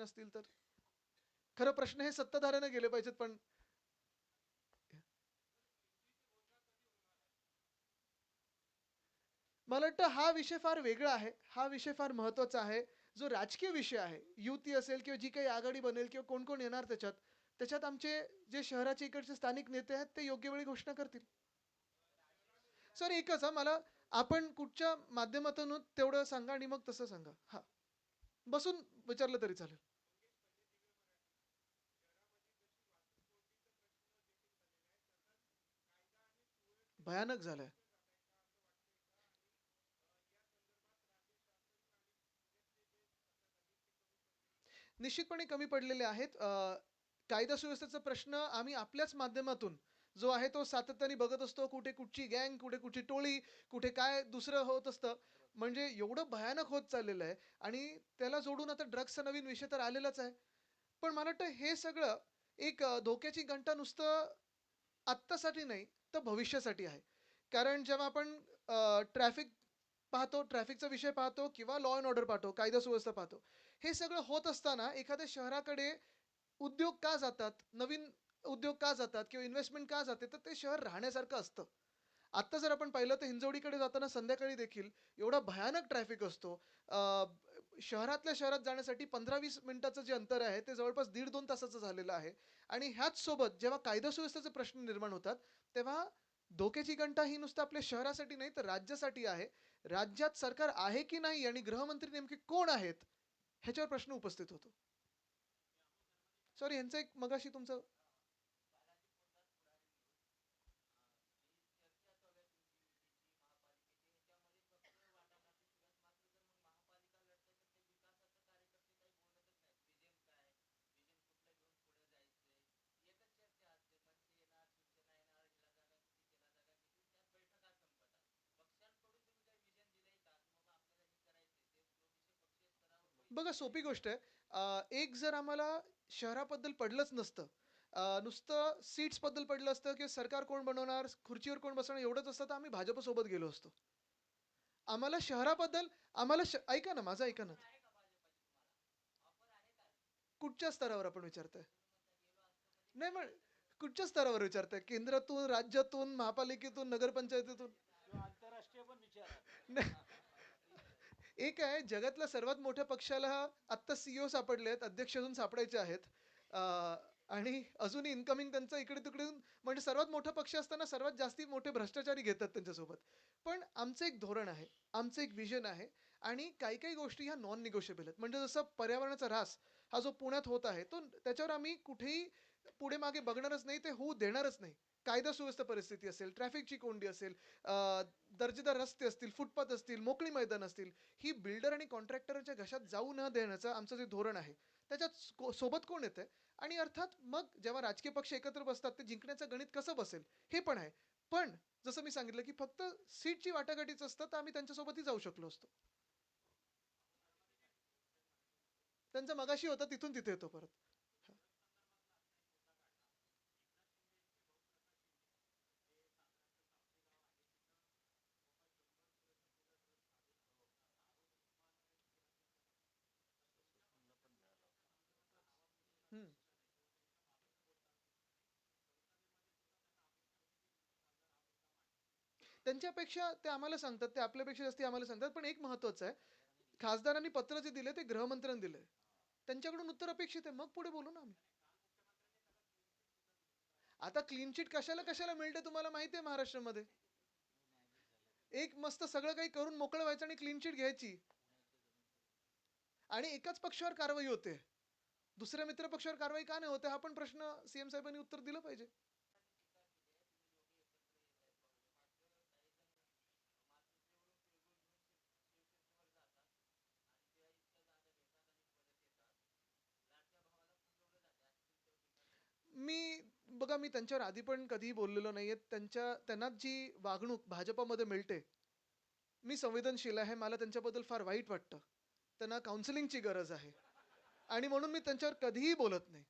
प्रश्न असतील तर. खरं प्रश्न हे सत्ताधाऱ्याने गेले पाहिजेत, पण मला वाटतं हा विषय फार वेगळा आहे. हा विषय फार महत्त्वाचा आहे. जो राजकीय विषय आहे, युती असेल किंवा जी काही आघाडी बनेल किंवा कोण-कोण येणार त्याच्यात, त्याच्यात आमचे जे शहराचे इकडचे स्थानिक नेते आहेत, ते योग्य वेळी घोषणा करतील. सर एकच हां, मला आपण कुठच्या माध्यमातून तेवढं सांगा आणि मग तसं सांगा. हां, बसून विचारलं तरी चालेल. भयानक झालंय. निश्चितपणे कमी पडलेले आहेत. कायदा सुव्यवस्थेचा प्रश्न आम्ही आपल्याच माध्यमातून जो आहे तो सातत्याने बघत असतो. कुठे कुठची गँग, कुठे कुठची टोळी, कुठे काय दुसरं होत असतं. म्हणजे एवढं भयानक होत चाललेलं आहे आणि त्याला जोडून आता ड्रग्सचा नवीन विषय तर आलेलाच आहे. पण मला वाटतं हे सगळं एक धोक्याची घंटा नुसतं आत्तासाठी नाही, तर भविष्यासाठी आहे. कारण जेव्हा आपण ट्रॅफिक पाहतो, ट्रॅफिकचा विषय पाहतो किंवा लॉ अँड ऑर्डर पाहतो, कायदा सुव्यवस्था पाहतो. हे सगळं होत असताना एखाद्या शहराकडे उद्योग का जातात, नवीन उद्योग का जातात किंवा इन्व्हेस्टमेंट का जाते, तर ते शहर राहण्यासारखं असतं. आत्ता जर आपण पाहिलं तर हिंजवडीकडे जाताना संध्याकाळी देखील एवढा भयानक ट्रॅफिक असतो. शहरातल्या शहरात जाण्यासाठी 15-20 मिनिटाचं जे अंतर आहे, ते जवळपास 1.5-2 तासाचं झालेलं आहे. आणि ह्याच सोबत जेव्हा कायदा सुव्यवस्थेचे प्रश्न निर्माण होतात, तेव्हा धोक्याची घंटा ही नुसतं आपल्या शहरासाठी नाही, तर राज्यासाठी आहे. राज्यात सरकार आहे की नाही आणि गृहमंत्री नेमके कोण आहेत, ह्याच्यावर प्रश्न उपस्थित होतो. सॉरी, ह्यांचं एक मगाशी तुमचं बघा सोपी गोष्ट आहे. एक जर आम्हाला शहराबद्दल पडलंच नसतं, नुसतं सीट्सबद्दल पडलं असतं की सरकार कोण बनवणार, खुर्चीवर कोण बसणार एवढंच असतं, तर आम्ही भाजपसोबत गेलो असतो. आम्हाला शहराबद्दल आम्हाला ऐका ना, माझं ऐका ना. कुठच्या स्तरावर आपण विचारताय? नाही मग कुठच्या स्तरावर विचारताय? केंद्रातून, राज्यातून, महापालिकेतून, नगरपंचायतीतून? नाही. एक आहे जगातल्या सर्वात मोठ्या पक्षाला आत्ता सीईओ सापडले आहेत, अध्यक्ष अजून सापडायचे आहेत. आणि अजूनही इन्कमिंग त्यांचं इकडे-तिकडे म्हणजे सर्वात मोठा पक्ष असताना सर्वात जास्ती मोठे भ्रष्टाचारी घेतात त्यांच्यासोबत. पण आमचं एक धोरण आहे, आमचं एक व्हिजन आहे आणि काही-काही गोष्टी ह्या नॉन निगोशिएबल आहेत. म्हणजे जसं पर्यावरणाचा ऱ्हास हा जो पुण्यात होत आहे, तो त्याच्यावर आम्ही कुठेही पुढे-मागे बघणारच नाही, ते होऊ देणारच नाही. कायदा सुव्यवस्था परिस्थिती असेल, ट्रॅफिकची कोंडी असेल, दर्जेदार रस्ते असतील, फुटपाथ असतील, मोकळी मैदान असतील, ही बिल्डर आणि कॉन्ट्रॅक्टरच्या घशात जाऊ न देण्याचं आमचं जे धोरण आहे, त्याच्यात सोबत कोण येतंय आणि अर्थात मग जेव्हा राजकीय पक्ष एकत्र बसतात, ते जिंकण्याचं गणित कसं बसेल, हे पण आहे. पण जसं मी सांगितलं, की फक्त सीटची वाटाघाटीच असतं, तर आम्ही त्यांच्यासोबतही जाऊ शकलो असतो. त्यांचा मगाशी होता तिथून तिथे येतो परत. हं. त्यांच्यापेक्षा ते आम्हाला सांगतात, ते आपल्यापेक्षा जास्ती आम्हाला सांगतात. पण एक महत्त्वाचं आहे, खासदारांनी पत्र जे दिले ते गृहमंत्र्यांनी दिलंय. त्यांच्याकडून उत्तर अपेक्षित आहे. मग पुढे बोलू ना आम्ही. आता क्लीन चिट कशाला कशाला मिळते तुम्हाला माहिती आहे महाराष्ट्रामध्ये. एक मस्त सगळं काही करून मोकळं व्हायचं आणि क्लीन चिट घ्यायची आणि एकाच पक्षावर कारवाई होते. दुसऱ्या मित्र पक्षावर कारवाई का नाही होते हा पण प्रश्न सीएम साहेबांनी उत्तर दिलं पाहिजे. मी बघा मी त्यांच्यावर आधी पण कधीही बोललेलो नाहीये. त्यांना जी वागणूक भाजपमध्ये मिळते, मी संवेदनशील आहे. मला त्यांच्याबद्दल फार वाईट वाटतं. त्यांना काउन्सिलिंगची गरज आहे आणि म्हणून मी त्यांच्यावर कधीही बोलत नाही.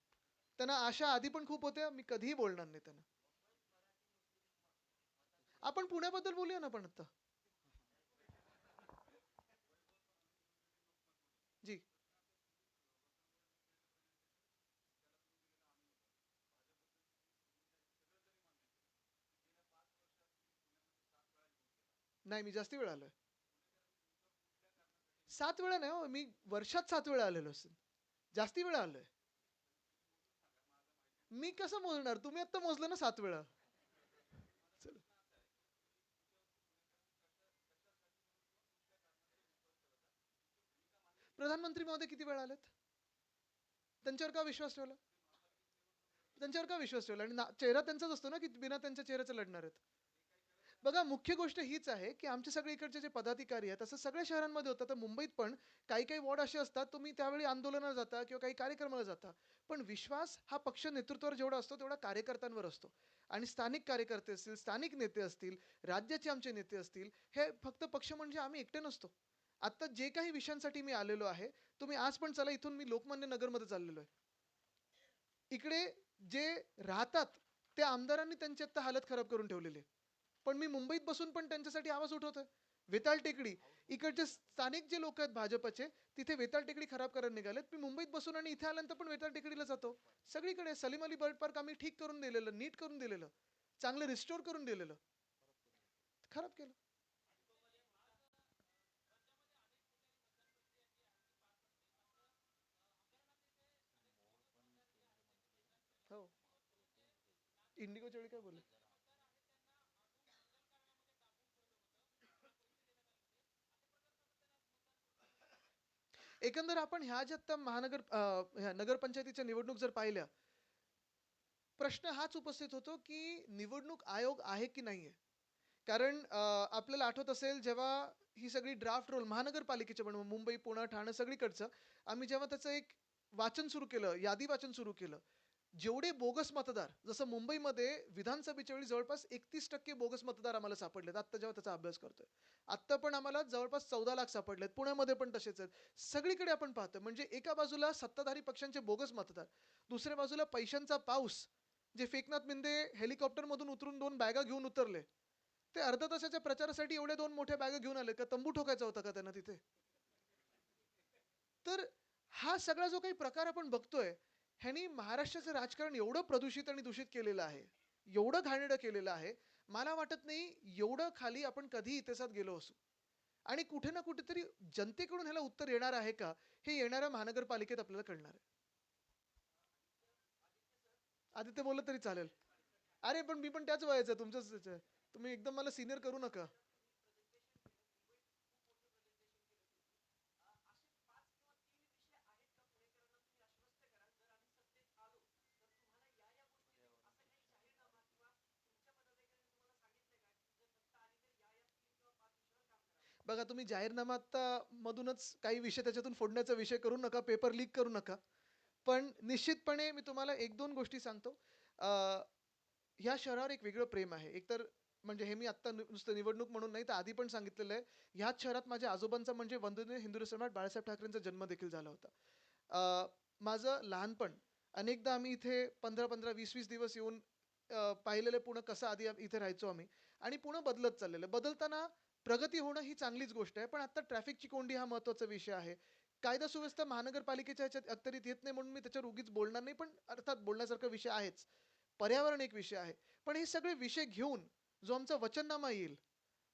त्यांना आशा आधी पण खूप होत्या. मी कधीही बोलणार नाही त्यांना. आपण पुण्याबद्दल बोलूया ना पण आता. जी. नाही, मी जास्ती वेळा आलोय. 7 वेळा नाही हो, मी वर्षात 7 वेळा आलेलो असेल. जास्ती वेळा आलोय. मी कसं मोजणार? तुम्ही आत्ता मोजलं ना 7 वेळा. चला. प्रधानमंत्री महोदय किती वेळा आलेत? त्यांच्यावर का विश्वास ठेवला? त्यांच्यावर का विश्वास ठेवला? आणि चेहरा त्यांचाच असतो ना, की बिना त्यांच्या चेहऱ्याचं लढणार आहेत. बघा, मुख्य गोष्ट हीच आहे, की आमचे सगळे इकडचे जे पदाधिकारी आहेत, असं सगळ्या शहरांमध्ये होतं. तर मुंबईत पण काही-काही वॉर्ड असे असतात, तुम्ही त्यावेळी आंदोलनाला जाता किंवा काही कार्यक्रमाला जाता. पण विश्वास हा पक्ष नेतृत्वावर जेवढा असतो, तेवढा कार्यकर्त्यांवर असतो. आणि स्थानिक कार्यकर्ते असतील, स्थानिक नेते असतील, राज्याचे आमचे नेते असतील, हे फक्त पक्ष म्हणजे आम्ही एकटे नसतो. आता जे काही विषयांसाठी मी आलेलो आहे, तुम्ही आज पण चला, इथून मी लोकमान्य नगरमध्ये चाललेलो आहे. इकडे जे राहतात, त्या आमदारांनी त्यांची आता हालत खराब करून ठेवलेली आहे. पण मी मुंबईत बसून पण त्यांच्यासाठी आवाज उठवतोय. वेताळ टेकडी, इकडचे स्थानिक जे लोक आहेत भाजपचे, तिथे वेताळ टेकडी खराब करायला निघालेत. मी मुंबईत बसून आणि इथे आल्यानंतर पण वेताळ टेकडीला जातो. सगळीकडे सलीम अली बर्ड पार्क आम्ही ठीक करून दिलेलं, नीट करून दिलेलं, चांगलं रिस्टोर करून दिलेलं. खराब केलं. हो. इंडिगोच्या वेळी काय बोलले? एकंदर आपण ह्या ज्या आता ह्या नगरपंचायतीच्या निवडणूक जर पाहिल्या, प्रश्न हाच उपस्थित होतो, की निवडणूक आयोग आहे की नाहीये? कारण आपल्याला आठवत असेल, जेव्हा ही सगळी ड्राफ्ट रोल महानगरपालिकेचे पण मुंबई, पुणे, ठाणे सगळीकडचं, आम्ही जेव्हा त्याचं एक वाचन सुरू केलं, यादी वाचन सुरू केलं, जेवढे बोगस मतदार, जसं मुंबईमध्ये विधानसभेच्या वेळी जवळपास 31% बोगस मतदार आम्हाला सापडलेत. आत्ता जेव्हा त्याचा अभ्यास करतोय. आत्ता पण आम्हाला जवळपास 14 लाख सापडलेत. पुण्यामध्ये पण तसेच आहेत. सगळीकडे आपण पाहतो, म्हणजे एका बाजूला सत्ताधारी पक्षांचे बोगस मतदार, दुसऱ्या बाजूला पैशांचा पाऊस, जे फेकनाथ मिंदे हेलिकॉप्टरमधून उतरून 2 बॅगा घेऊन उतरले. ते अर्ध्या तासाच्या प्रचारासाठी एवढ्या 2 मोठ्या बॅगा घेऊन आले का? तंबू ठोकायचा होता का त्यांना तिथे? तर हा सगळा जो काही प्रकार आपण बघतोय, ह्यानी महाराष्ट्राचं राजकारण एवढं प्रदूषित आणि दूषित केलेलं आहे, एवढं घाणेरडं केलेलं आहे, मला वाटत नाही एवढं खाली आपण कधी इतिहासात गेलो असू. आणि कुठे ना कुठेतरी जनतेकडून ह्याला उत्तर येणार आहे का, हे येणाऱ्या महानगरपालिकेत आपल्याला कळणार आहे. आदित्य बोललं तरी चालेल. अरे पण मी पण त्याच वयाचा आहे, तुमच्याच आहे. तुम्ही एकदम मला सिनियर करू नका. बघा, तुम्ही जाहीरनामा आता मधूनच काही विषय त्याच्यातून फोडण्याचा विषय करू नका, पेपर लीक करू नका. पण निश्चितपणे मी तुम्हाला 1-2 गोष्टी सांगतो. अ, ह्या शहरावर एक वेगळं प्रेम आहे. एकतर म्हणजे हे मी आत्ता नुसतं निवडणूक म्हणून नाही, तर आधी पण सांगितलेलं आहे. ह्याच शहरात माझ्या आजोबांचा म्हणजे वंदनीय हिंदू सम्राट बाळासाहेब ठाकरेंचा जन्म देखील झाला होता. अ, माझं लहानपण अनेकदा आम्ही इथे 15-15, 20-20 दिवस येऊन पाहिलेलं पुणं कसं आधी इथे राहायचो आम्ही आणि पुणं बदलत चाललेलं आहे. बदलताना प्रगती होणं ही चांगलीच गोष्ट आहे. पण आता ट्रॅफिकची कोंडी हा महत्त्वाचा विषय आहे. कायदा सुव्यवस्था महानगरपालिकेच्या ह्याच्यात अखत्यारीत येत नाही म्हणून मी त्याच्यावर उगीच बोलणार नाही. पण अर्थात बोलण्यासारखा विषय आहेच. पर्यावरण एक विषय आहे. पण हे सगळे विषय घेऊन जो आमचा वचननामा येईल,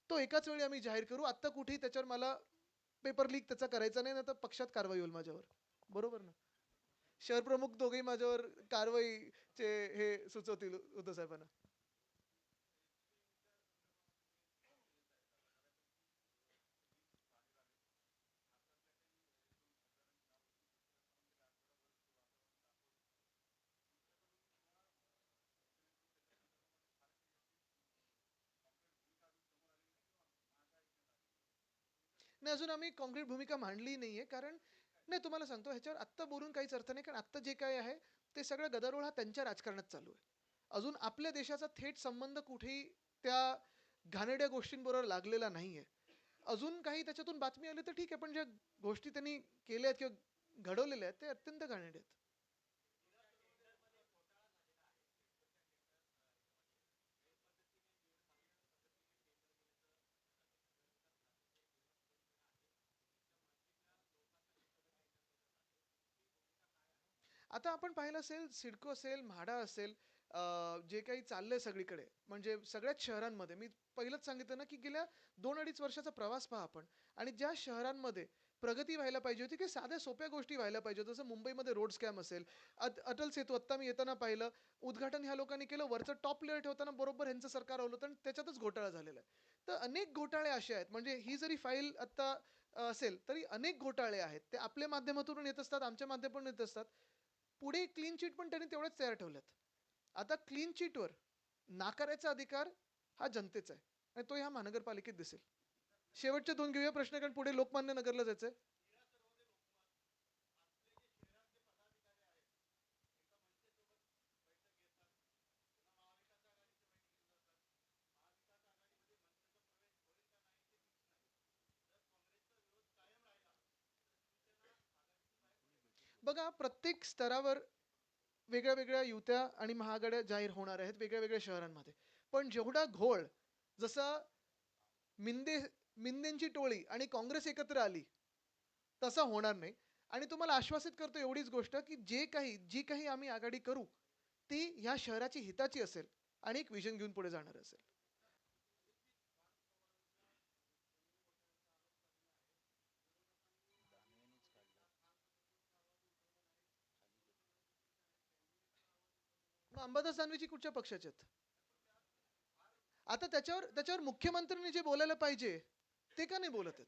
तो एकाच वेळी आम्ही जाहीर करू. आत्ता कुठेही त्याच्यावर मला पेपर लीक त्याचा करायचा नाही, नाहीतर पक्षात कारवाई होईल माझ्यावर. बरोबर ना? शहर प्रमुख दोघेही माझ्यावर कारवाईचे हे सुचवतील उद्धव साहेबांना. नाही, अजून आम्ही काँक्रीट भूमिका मांडली नाहीये. कारण नाही, तुम्हाला सांगतो, ह्याच्यावर आत्ता बोलून काहीच अर्थ नाही. कारण आत्ता जे काही आहे, ते सगळं गदारोळ हा त्यांच्या राजकारणात चालू आहे. अजून आपल्या देशाचा थेट संबंध कुठेही त्या घाणेरड्या गोष्टींबरोबर लागलेला नाहीये. अजून काही त्याच्यातून बातमी आली तर ठीक आहे, पण ज्या गोष्टी त्यांनी केल्या आहेत किंवा घडवलेल्या आहेत, ते अत्यंत घाणेरड्या आहेत. आता आपण पाहिलं असेल, सिडको असेल, म्हाडा असेल, जे काही चाललंय सगळीकडे म्हणजे सगळ्याच शहरांमध्ये मी पहिलंच सांगितलं ना, की गेल्या 2-2.5 वर्षाचा प्रवास पहा आपण आणि ज्या शहरांमध्ये प्रगती व्हायला पाहिजे होती, की साध्या सोप्या गोष्टी व्हायला पाहिजे होत्या. जसं मुंबईमध्ये रोड स्कॅम असेल, अटल सेतू आत्ता मी येताना पाहिलं, उद्घाटन ह्या लोकांनी केलं, वरचं टॉप लेयर ठेवताना बरोबर ह्यांचं सरकार आलं होतं आणि त्याच्यातच घोटाळा झालेला आहे. तर अनेक घोटाळे असे आहेत, म्हणजे ही जरी फाईल आत्ता असेल, तरी अनेक घोटाळे आहेत. ते आपल्या माध्यमातून येत असतात, आमच्या माध्यमातून येत असतात. पुढे क्लीन चिट पण त्यांनी तेवढ्याच तयार ठेवल्यात. आता क्लीन चिटवर नाकारायचा अधिकार हा जनतेचा आहे आणि तो ह्या महानगरपालिकेत दिसेल. शेवटचे 2 घेऊया प्रश्न कारण पुढे लोकमान्य नगरला जायचंय. बघा प्रत्येक स्तरावर वेगळ्या-वेगळ्या युत्या आणि महाआघाड्या जाहीर होणार आहेत वेगळ्या-वेगळ्या शहरांमध्ये. पण जेवढा घोळ जसा मिंदे मिंदेंची टोळी आणि काँग्रेस एकत्र आली, तसा होणार नाही. आणि तुम्हाला आश्वासित करतो एवढीच गोष्ट, की जी काही आम्ही आघाडी करू, ती ह्या शहराची हिताची असेल आणि एक व्हिजन घेऊन पुढे जाणार असेल. मग अंबादास दानवेजी कुठच्या पक्षाचे आहेत? आता त्याच्यावर मुख्यमंत्र्यांनी जे बोलायला पाहिजे, ते का नाही बोलत आहेत?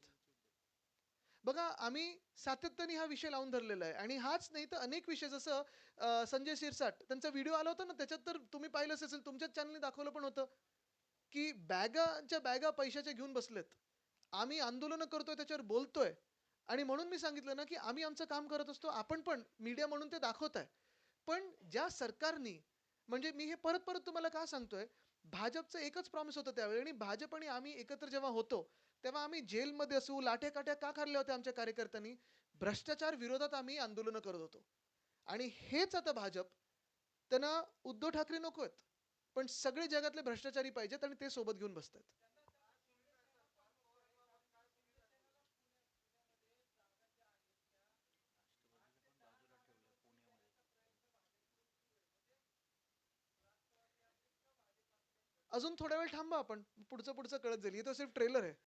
बघा आम्ही सातत्याने हा विषय लावून धरलेला आहे आणि हाच नाही तर अनेक विषय जसं संजय शिरसाट त्यांचा व्हिडिओ आला होता ना त्याच्यात तर तुम्ही पाहिलं असेल तुमच्याच चॅनलने दाखवलं पण होतं की बॅगाच्या बॅगा पैशाच्या घेऊन बसलेत. आम्ही आंदोलनं करतोय त्याच्यावर बोलतोय आणि म्हणून मी सांगितलं ना की आम्ही आमचं काम करत असतो आपण पण मीडिया म्हणून ते दाखवत आहे. पण ज्या सरकारनी म्हणजे मी हे परत परत तुम्हाला का सांगतोय भाजपचं एकच प्रॉमिस होतं त्यावेळी आणि भाजप आणि आम्ही एकत्र जेव्हा होतो तेव्हा आम्ही जेलमध्ये असू लाठ्या-काठ्या का खाल्ल्या होत्या आमच्या कार्यकर्त्यांनी? भ्रष्टाचार विरोधात आम्ही आंदोलनं करत होतो. आणि हेच आता भाजप त्यांना उद्धव ठाकरे नको आहेत. पण सगळे जगातले भ्रष्टाचारी पाहिजेत आणि ते सोबत घेऊन बसतायत. अजून थोडा वेळ थांबा आपण. पुढचं कळत जाईल. हे तर सिर्फ ट्रेलर आहे.